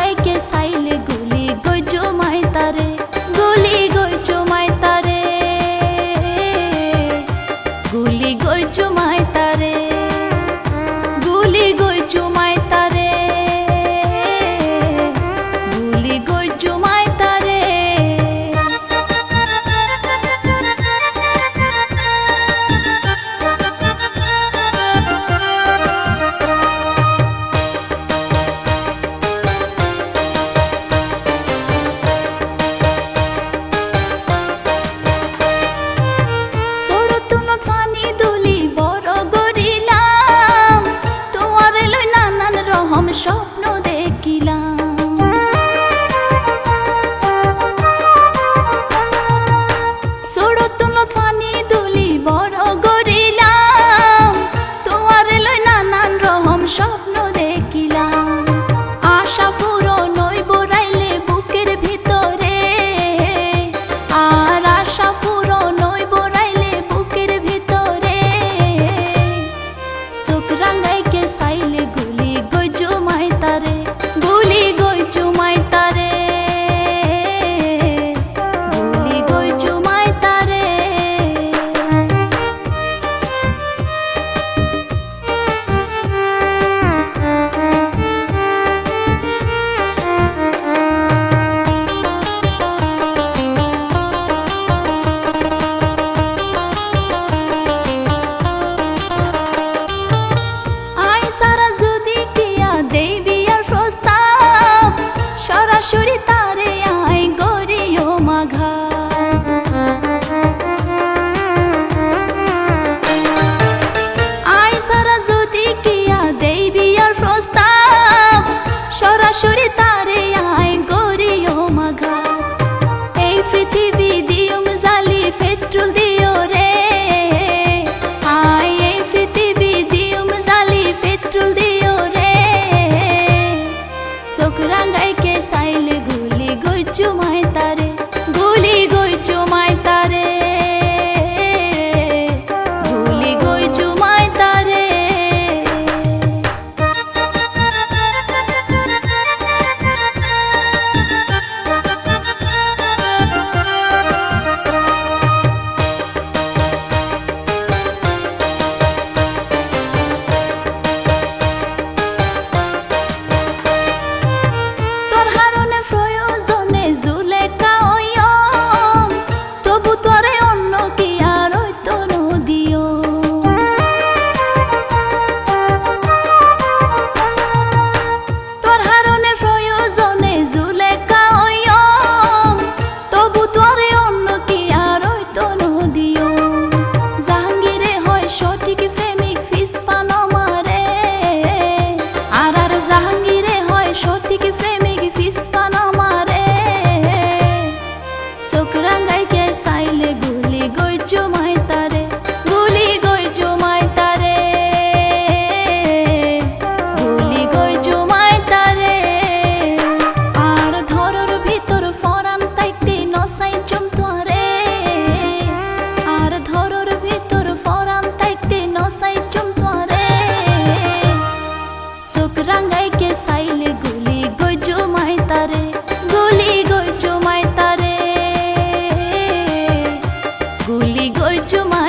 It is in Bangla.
গাইকে সাইলে গুলি গই জমাই তারে, গুলি গই জমাই তারে, গুলি গই জমাই তারে, গুলি গই জমাই তারে, গুলি গই জমাই তারে। স্বপ্ন দেখিলাম সরতুন ফানি দুলি বড় গড়িলাম, তোমার লই নানান রকম স্বপ্ন দেখিলাম। আশা পূরণ হইব রাইলে বুকের ভিতরে, আর আশা পূরণ হইব রাইলে বুকের ভিতরে। চোখ রাঙাইকে চাইলে গুলি গই জমাই তারে, গুলি গই জমাই তারে, গুলি গই জমাই তারে। আই সারা যদি কিয়া দেবী আর প্রস্তাব, সরাসরি তারে আই গরিও মাঘা। আই সারা যদি কিয়া দেবী আর প্রস্তাব, সরাসরি তারে আই গরিও মাঘা। এই পৃথিবী দিয়ম জালি পেট্রোল দিও রে, আই এই পৃথিবী দিয়ম জালি পেট্রোল দিও রে। চোখ রাঙাইকে চাইলে গুলি গই জমাই তারে, গুলি গই জমাই তারে, গুলি গই জমাই তারে। তোর হারনে প্রয়োজনে জুলেখা হইয়ম, তবু তোরে অন্য কি আর হইতো নদিও। তোর হারনে প্রয়োজনে জুলেখা হইয়ম, তবু তোরে অন্য কি আর হইতো নদিও। জাহাঙ্গীরে হয় সঠিক প্রেমিক ফিসপান মারে, আর আর জাহাঙ্গীরে হয় সঠিক প্রেমিক ফিসপান মারে। চোখ রাঙাইকে চাইলে গুলি গই জমাই তারে, গুলি গই জমাই তারে, গুলি গই জমাই তারে। আর ধরর ভিতর ফরান তাইতে নসাই চমতারে, আর ধরর ভিতর ফরান তাইতে নসাই চমতারে। চোখ রাঙাইকে চাইলে গুলি গই জমাই তারে, গুলি গই জমাই তারে, গুলি গই জমাই।